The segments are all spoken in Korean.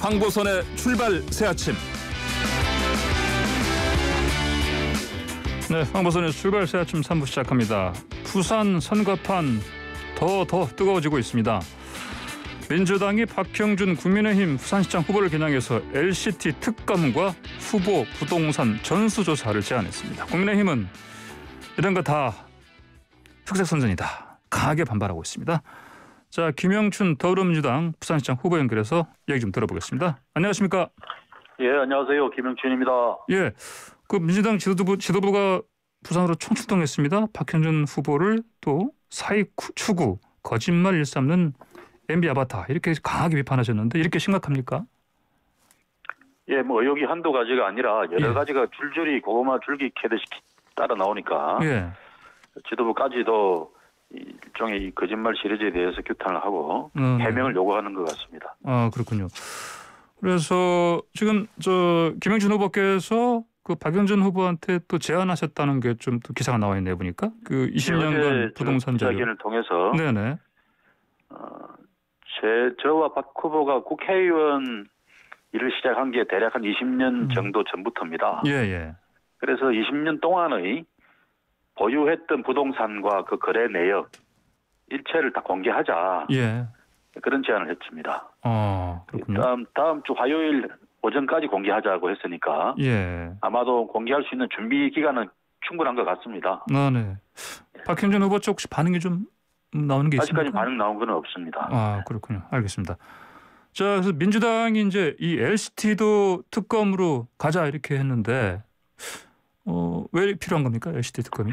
황보선의 출발 새아침. 네, 황보선의 출발 새아침 3부 시작합니다. 부산 선거판 더 뜨거워지고 있습니다. 민주당이 박형준 국민의힘 부산시장 후보를 겨냥해서 LCT 특검과 후보 부동산 전수조사를 제안했습니다. 국민의힘은 이런 거 다 흑색선전이다, 강하게 반발하고 있습니다. 자, 김영춘 더불어민주당 부산시장 후보 연결해서 얘기 좀 들어보겠습니다. 안녕하십니까? 예, 안녕하세요. 김영춘입니다. 예, 그 민주당 지도부가 부산으로 총출동했습니다. 박형준 후보를 또 사익 추구, 거짓말 일삼는 MB 아바타 이렇게 강하게 비판하셨는데 이렇게 심각합니까? 예, 뭐 의혹이 한두 가지가 아니라 여러 가지가 줄줄이 고구마 줄기 캐듯이 따라 나오니까 지도부까지도 일종의 이 거짓말 시리즈에 대해서 규탄을 하고 해명을 요구하는 것 같습니다. 아, 그렇군요. 그래서 지금 김영춘 후보께서 그 박영준 후보한테 또 제안하셨다는 게 좀 또 기사가 나와 있네요, 보니까. 그 20년간 부동산 자료. 기자회견을 통해서 네네. 저와 박 후보가 국회의원 일을 시작한 게 대략 한 20년 정도 전부터입니다. 예. 그래서 20년 동안의 보유했던 부동산과 그 거래 내역 일체를 다 공개하자. 예. 그런 제안을 했습니다. 그렇군요. 다음 주 화요일 오전까지 공개하자고 했으니까 아마도 공개할 수 있는 준비 기간은 충분한 것 같습니다. 네. 박형준 후보 쪽 혹시 반응이 좀 나오는 게 있습니까? 아직까지 반응 나온 건 없습니다. 아, 그렇군요. 알겠습니다. 자, 그래서 민주당이 이제 이 LCT도 특검으로 가자 이렇게 했는데 왜 필요한 겁니까? LCT 특검이?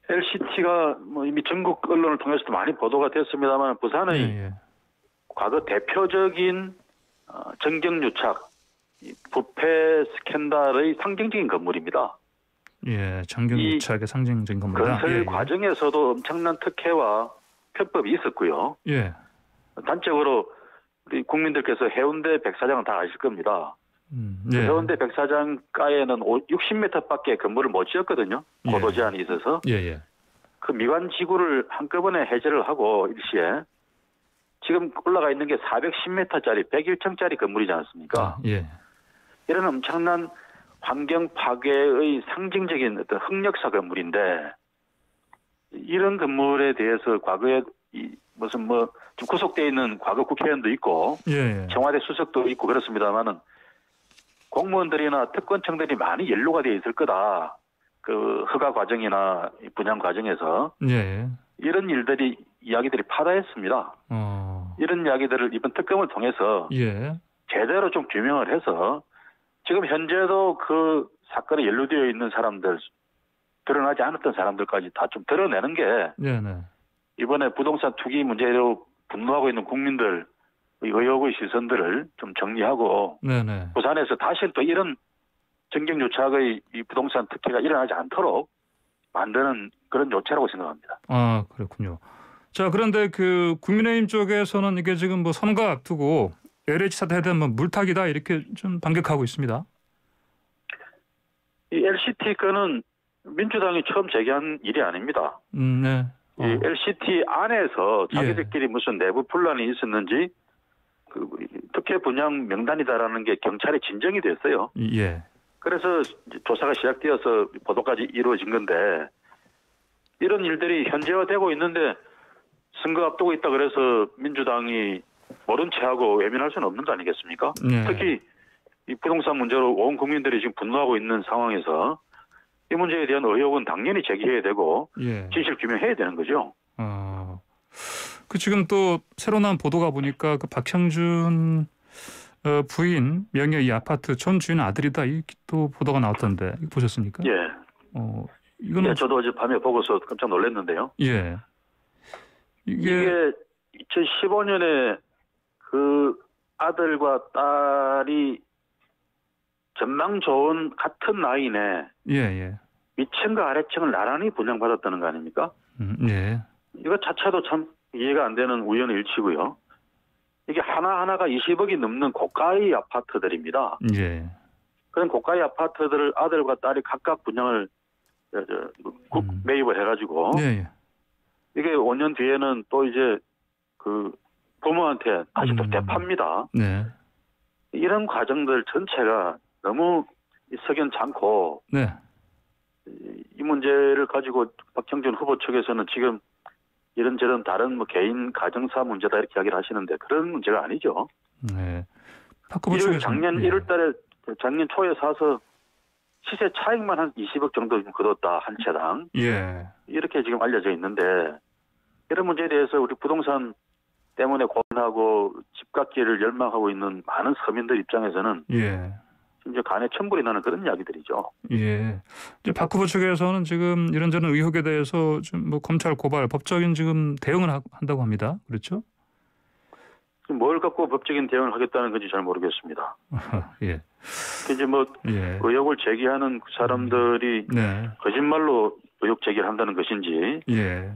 LCT가 뭐 이미 전국 언론을 통해서도 많이 보도가 됐습니다만 부산의 과거 대표적인 정경유착, 부패 스캔들의 상징적인 건물입니다. 예, 정경유착의 상징적인 건물이다. 건설 과정에서도 엄청난 특혜와 편법이 있었고요. 예. 단적으로 우리 국민들께서 해운대 백사장은 다 아실 겁니다. 해운대 백사장가에는 60m밖에 건물을 못 지었거든요. 고도 제한이 있어서. 그 미관 지구를 한꺼번에 해제를 하고 일시에 지금 올라가 있는 게 410m짜리 101층짜리 건물이지 않습니까? 이런 엄청난 환경 파괴의 상징적인 어떤 흑역사 건물인데 이런 건물에 대해서 과거에 무슨 좀 구속되어 있는 과거 국회의원도 있고 청와대 수석도 있고 그렇습니다만은 공무원들이나 특권층들이 많이 연루가 되어 있을 거다. 그 허가 과정이나 분양 과정에서 이런 일들이 이야기들이 파다했습니다. 이런 이야기들을 이번 특검을 통해서 제대로 좀 규명을 해서 지금 현재도 그 사건에 연루되어 있는 사람들, 드러나지 않았던 사람들까지 다 좀 드러내는 게 이번에 부동산 투기 문제로 분노하고 있는 국민들 의혹의 시선들을 좀 정리하고 부산에서 다시 또 이런 정경유착의 이 부동산 특혜가 일어나지 않도록 만드는 그런 요체라고 생각합니다. 아, 그렇군요. 자, 그런데 그 국민의힘 쪽에서는 이게 지금 뭐 선거 앞두고 LH 사태에 대한 물타기다 이렇게 좀 반격하고 있습니다. 이 LCT 건은 민주당이 처음 제기한 일이 아닙니다. 이 LCT 안에서 자기들끼리 무슨 내부 분란이 있었는지 그 특혜 분양 명단이다라는 게 경찰에 진정이 됐어요. 그래서 조사가 시작되어서 보도까지 이루어진 건데 이런 일들이 현재화되고 있는데 선거 앞두고 있다 그래서 민주당이 모른 체하고 외면할 수는 없는 거 아니겠습니까? 특히 이 부동산 문제로 온 국민들이 지금 분노하고 있는 상황에서 이 문제에 대한 의혹은 당연히 제기해야 되고 진실 규명해야 되는 거죠. 그 지금 또 새로 나온 보도가 보니까 그 박형준 부인 명의 이 아파트 전 주인 아들이다 이 또 보도가 나왔던데 이거 보셨습니까? 이거는 저도 어제 밤에 보고서 깜짝 놀랐는데요. 이게 2015년에 그 아들과 딸이 전망 좋은 같은 나이에 위층과 아래층을 나란히 분양받았다는 거 아닙니까? 이거 자체도 참 이해가 안 되는 우연의 일치고요. 이게 하나하나가 20억이 넘는 고가의 아파트들입니다. 그런 고가의 아파트들을 아들과 딸이 각각 분양을 매입을 해가지고 이게 5년 뒤에는 또 이제 그 부모한테 다시 또 되팝니다. 이런 과정들 전체가 너무 석연치 않고 네. 이 문제를 가지고 박형준 후보 측에서는 지금 이런저런 다른 뭐 개인 가정사 문제다 이렇게 이야기를 하시는데 그런 문제가 아니죠. 네. 박 후보 측에서 작년 1월달에 작년 초에 사서 시세 차익만 한 20억 정도 거뒀다 한 채당. 예. 이렇게 지금 알려져 있는데 이런 문제에 대해서 우리 부동산 때문에 고민하고 집 갖기를 열망하고 있는 많은 서민들 입장에서는 예. 심지어 간에 천불이 나는 그런 이야기들이죠. 예. 이제 박 후보 측에서는 지금 이런저런 의혹에 대해서 좀 뭐 검찰 고발, 법적인 지금 대응을 한다고 합니다. 그렇죠? 뭘 갖고 법적인 대응을 하겠다는 건지 잘 모르겠습니다. 예. 이제 뭐 예. 의혹을 제기하는 그 사람들이 네. 거짓말로 의혹 제기를 한다는 것인지. 예.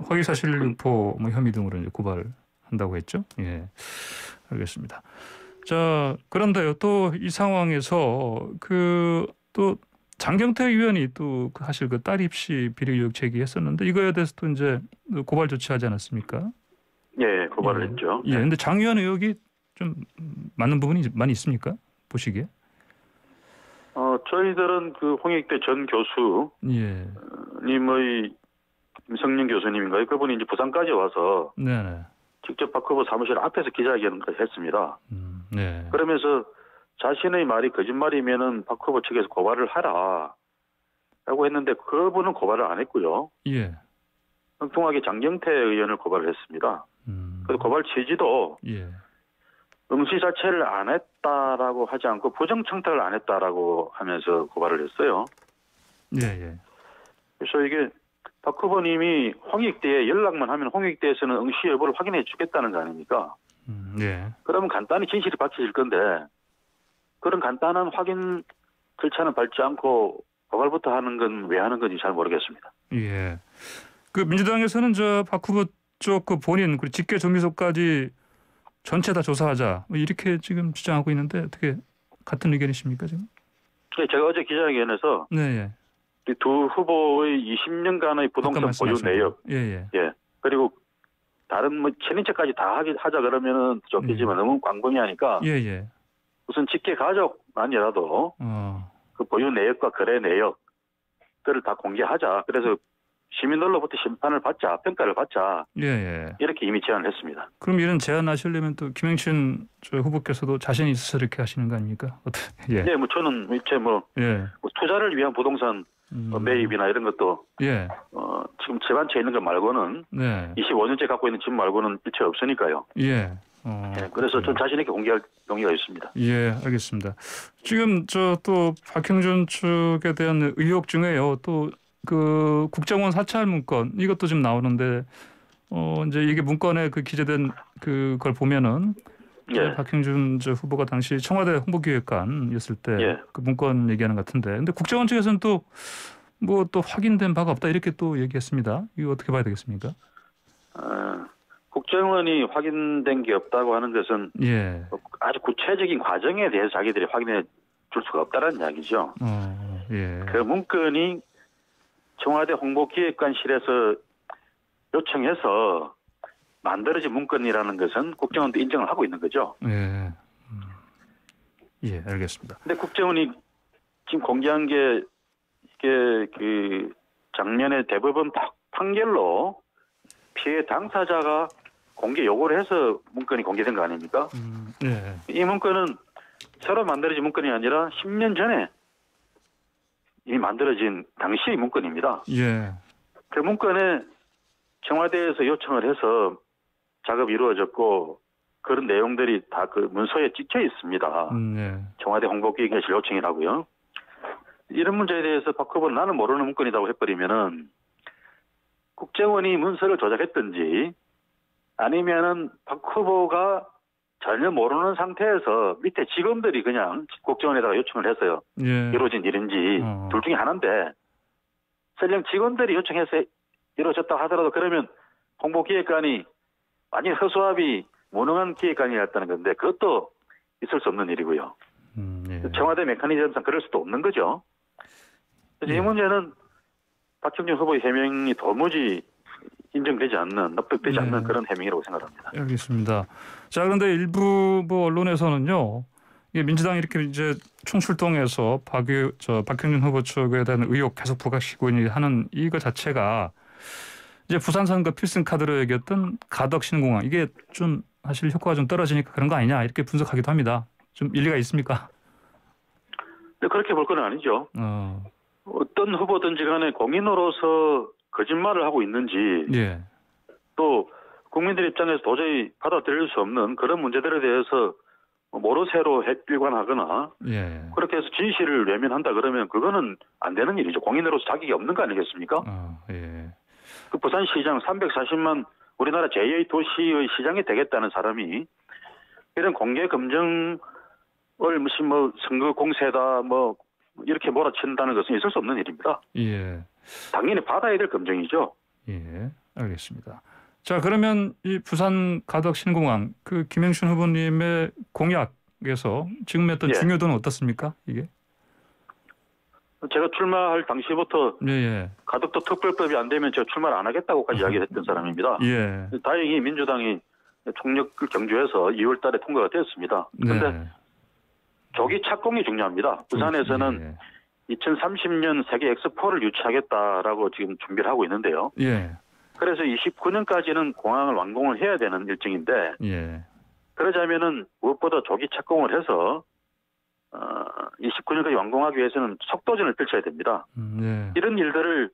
허위사실 유포 뭐 혐의 등으로 이제 고발한다고 했죠. 예. 알겠습니다. 자, 그런데요. 또 이 상황에서 또 장경태 의원이 또 사실 그 딸 입시 비리 의혹 제기했었는데 이거에 대해서 또 이제 고발 조치하지 않았습니까? 예, 고발을 했죠. 예. 근데 장 의원 의혹이 좀 맞는 부분이 많이 있습니까? 보시기에? 저희들은 그 홍익대 전 교수님의 김성년 교수님인가요? 그분이 이제 부산까지 와서 네네. 직접 박 후보 사무실 앞에서 기자회견을 했습니다. 네. 그러면서 자신의 말이 거짓말이면은 박 후보 측에서 고발을 하라 라고 했는데 그분은 고발을 안 했고요. 예. 엉뚱하게 장경태 의원을 고발을 했습니다. 그래서 고발 취지도 예. 응시 자체를 안 했다라고 하지 않고 부정 청탁을 안 했다라고 하면서 고발을 했어요. 예. 그래서 이게 박 후보님이 홍익대에 연락만 하면 홍익대에서는 응시 여부를 확인해 주겠다는 거 아닙니까? 예. 그러면 간단히 진실이 밝혀질 건데 그런 간단한 확인 절차는 밟지 않고 고발부터 하는 건 왜 하는 건지 잘 모르겠습니다. 예. 그 민주당에서는 저 박 후보 쪽 그 본인 그리고 직계 정비소까지 전체 다 조사하자 뭐 이렇게 지금 주장하고 있는데 어떻게 같은 의견이십니까 지금? 네, 제가 어제 기자회견에서 네. 두 후보의 20년간의 부동산 보유 내역, 예. 그리고 다른 뭐 친인척까지 다 하자 그러면은 좋겠지만 너무 광범위하니까 예. 우선 직계 가족만이라도 그 보유 내역과 거래 내역들을 다 공개하자. 그래서 시민들로부터 심판을 받자, 평가를 받자. 예. 이렇게 이미 제안을 했습니다. 그럼 이런 제안하시려면 또 김영춘 후보께서도 자신이 있어서 이렇게 하시는 거 아닙니까? 예. 네, 뭐 저는 뭐 투자를 위한 부동산 매입이나 이런 것도 지금 제 반차에 있는 것 말고는 25년째 갖고 있는 집 말고는 일체 없으니까요. 그래서 전 자신 있게 공개할 용의가 있습니다. 예, 알겠습니다. 지금 또 박형준 측에 대한 의혹 중에요. 또 그 국정원 사찰 문건 이것도 지금 나오는데 이제 이게 문건에 그 기재된 그걸 보면은 박형준 후보가 당시 청와대 홍보기획관이었을 때 그 문건 얘기하는 것 같은데, 근데 국정원 측에서는 또 뭐 또 확인된 바가 없다 이렇게 또 얘기했습니다. 이거 어떻게 봐야 되겠습니까? 국정원이 확인된 게 없다고 하는 것은 아주 구체적인 과정에 대해서 자기들이 확인해 줄 수가 없다는 이야기죠. 그 문건이 청와대 홍보기획관실에서 요청해서 만들어진 문건이라는 것은 국정원도 인정을 하고 있는 거죠. 예, 알겠습니다. 근데 국정원이 지금 공개한 게 이게 그 작년에 대법원 판결로 피해 당사자가 공개 요구를 해서 문건이 공개된 거 아닙니까? 이 문건은 새로 만들어진 문건이 아니라 10년 전에 이미 만들어진 당시의 문건입니다. 그 문건에 청와대에서 요청을 해서 작업이 이루어졌고 그런 내용들이 다 그 문서에 찍혀 있습니다. 청와대 홍보기획관실 요청이라고요. 이런 문제에 대해서 박 후보는 나는 모르는 문건이라고 해버리면은 국정원이 문서를 조작했든지 아니면은 박 후보가 전혀 모르는 상태에서 밑에 직원들이 그냥 국정원에다가 요청을 했어요. 이루어진 일인지 둘 중에 하나인데 설령 직원들이 요청해서 이루어졌다 하더라도 그러면 홍보기획관이 완전히 허수아비 무능한 기획관이었다는 건데 그것도 있을 수 없는 일이고요. 청와대 메커니즘상 그럴 수도 없는 거죠. 그래서 이 문제는 박형준 후보의 해명이 도무지 인정되지 않는, 납득되지 않는 그런 해명이라고 생각합니다. 알겠습니다. 자, 그런데 일부 언론에서는요, 이게 민주당이 이렇게 이제 총출동해서 박형준 후보 측에 대한 의혹 계속 부각시키고 하는 이거 자체가 이제 부산 선거 필승 카드로 여겼던 가덕 신공항 이게 좀 사실 효과가 좀 떨어지니까 그런 거 아니냐 이렇게 분석하기도 합니다. 좀 일리가 있습니까? 네, 그렇게 볼 건 아니죠. 어떤 후보든지 간에 공인으로서 거짓말을 하고 있는지 예. 또 국민들 입장에서 도저히 받아들일 수 없는 그런 문제들에 대해서 모르쇠로 일관하거나 예. 그렇게 해서 진실을 외면한다 그러면 그거는 안 되는 일이죠. 공인으로서 자격이 없는 거 아니겠습니까? 예. 그 부산시장 340만 우리나라 제2의 도시의 시장이 되겠다는 사람이 이런 공개 검증을 무슨 뭐 선거 공세다 뭐 이렇게 몰아친다는 것은 있을 수 없는 일입니다. 예. 당연히 받아야 될 검증이죠. 예, 알겠습니다. 자, 그러면 이 부산 가덕 신공항 그 김영춘 후보님의 공약에서 지금 했던 중요도는 어떻습니까? 이게? 제가 출마할 당시부터 예. 가덕도 특별법이 안 되면 제가 출마를 안 하겠다고까지 이야기했던 사람입니다. 예. 다행히 민주당이 총력을 경주해서 2월 달에 통과가 됐습니다. 그런데 네. 조기 착공이 중요합니다. 부산에서는 2030년 세계 엑스포를 유치하겠다라고 지금 준비를 하고 있는데요. 예. 그래서 29년까지는 공항을 완공을 해야 되는 일정인데 예. 그러자면은 무엇보다 조기 착공을 해서 29년까지 완공하기 위해서는 속도전을 펼쳐야 됩니다. 예. 이런 일들을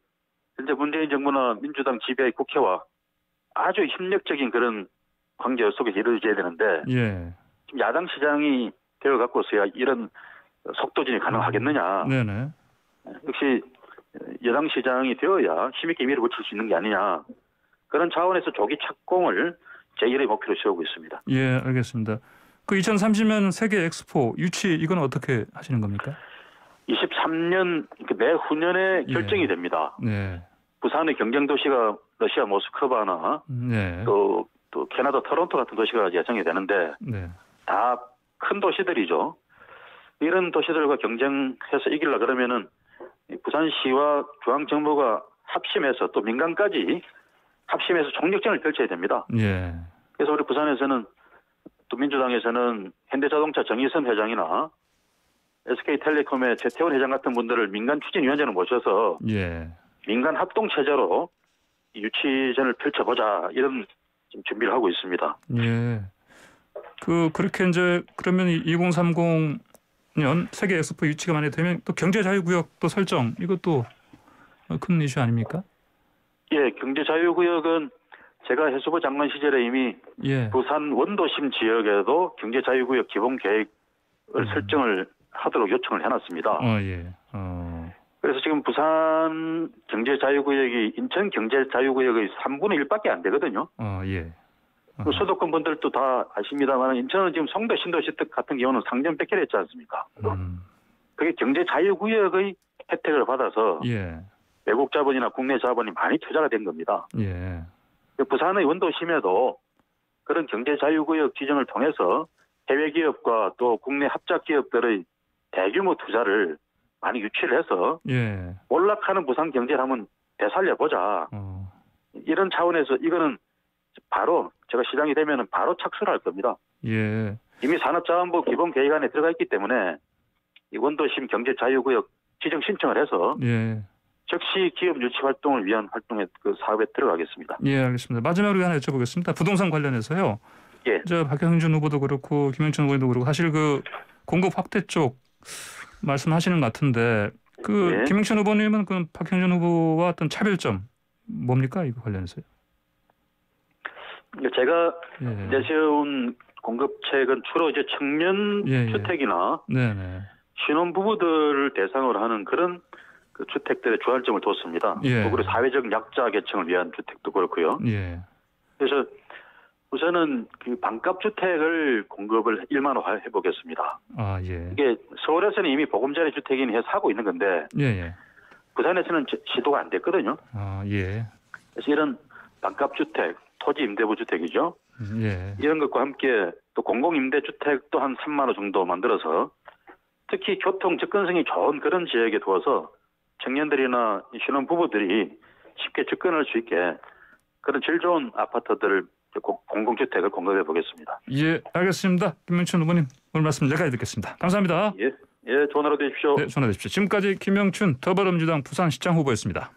현재 문재인 정부나 민주당 지배의 국회와 아주 협력적인 그런 관계 속에서 이루어져야 되는데 지금 야당 시장이 되어 갖고서야 이런 속도전이 가능하겠느냐. 네네. 역시 여당 시장이 되어야 힘있게 밀어붙일 수 있는 게 아니냐. 그런 차원에서 조기 착공을 제1의 목표로 세우고 있습니다. 예, 알겠습니다. 그 2030년 세계 엑스포 유치 이건 어떻게 하시는 겁니까? 23년 내후년에 결정이 됩니다. 네. 부산의 경쟁도시가 러시아 모스크바나 또 캐나다 토론토 같은 도시가 예정이 되는데 다 큰 도시들이죠. 이런 도시들과 경쟁해서 이기려 그러면은 부산시와 중앙정부가 합심해서 또 민간까지 합심해서 총력전을 펼쳐야 됩니다. 그래서 우리 부산에서는 또 민주당에서는 현대자동차 정의선 회장이나 SK텔레콤의 최태원 회장 같은 분들을 민간 추진위원장을 모셔서 민간 합동 체제로 유치전을 펼쳐보자 이런 준비를 하고 있습니다. 그렇게 이제 그러면 2030년 세계 엑스포 유치가 만약에 되면 또 경제자유구역도 설정 이것도 큰 이슈 아닙니까? 예, 경제자유구역은 제가 해수부 장관 시절에 이미 부산 원도심 지역에도 경제자유구역 기본계획을 설정을 하도록 요청을 해놨습니다. 그래서 지금 부산 경제자유구역이 인천 경제자유구역의 3분의 1밖에 안 되거든요. 수도권 분들도 다 아십니다만 인천은 지금 송도 신도시 같은 경우는 상전 뺏기를 했지 않습니까? 그게 경제자유구역의 혜택을 받아서 외국 자본이나 국내 자본이 많이 투자가 된 겁니다. 부산의 원도심에도 그런 경제자유구역 지정을 통해서 해외 기업과 또 국내 합작 기업들의 대규모 투자를 많이 유치를 해서 몰락하는 부산 경제를 한번 되살려보자. 이런 차원에서 이거는 바로 제가 시장이 되면 바로 착수를 할 겁니다. 이미 산업자원부 기본계획안에 들어가 있기 때문에 이 원도심 경제자유구역 지정 신청을 해서 즉시 기업 유치 활동을 위한 활동에 그 사업에 들어가겠습니다. 알겠습니다. 마지막으로 하나 여쭤보겠습니다. 부동산 관련해서요. 저 박형준 후보도 그렇고 김영춘 후보도 그렇고 사실 그 공급 확대 쪽 말씀하시는 것 같은데 김영춘 후보님은 그 박형준 후보와 어떤 차별점 뭡니까 이거 관련해서요? 제가 내세운 공급책은 주로 이제 청년 주택이나 신혼부부들을 대상으로 하는 그런 그 주택들의 주안점을 뒀습니다. 그리고 사회적 약자 계층을 위한 주택도 그렇고요. 그래서 우선은 그 반값 주택을 공급을 일반화 해보겠습니다. 이게 서울에서는 이미 보금자리 주택인이 해서 하고 있는 건데 부산에서는 시도가 안 됐거든요. 그래서 이런 반값 주택, 토지 임대부 주택이죠. 이런 것과 함께 또 공공임대주택도 한 3만 호 정도 만들어서 특히 교통 접근성이 좋은 그런 지역에 두어서 청년들이나 신혼부부들이 쉽게 접근할 수 있게 그런 질 좋은 아파트들을 공공주택을 공급해 보겠습니다. 알겠습니다. 김명춘 후보님 오늘 말씀 여기까지 듣겠습니다. 감사합니다. 예, 좋은 하루 되십시오. 네, 좋은 하루 되십시오. 지금까지 김영춘 더불어민주당 부산시장 후보였습니다.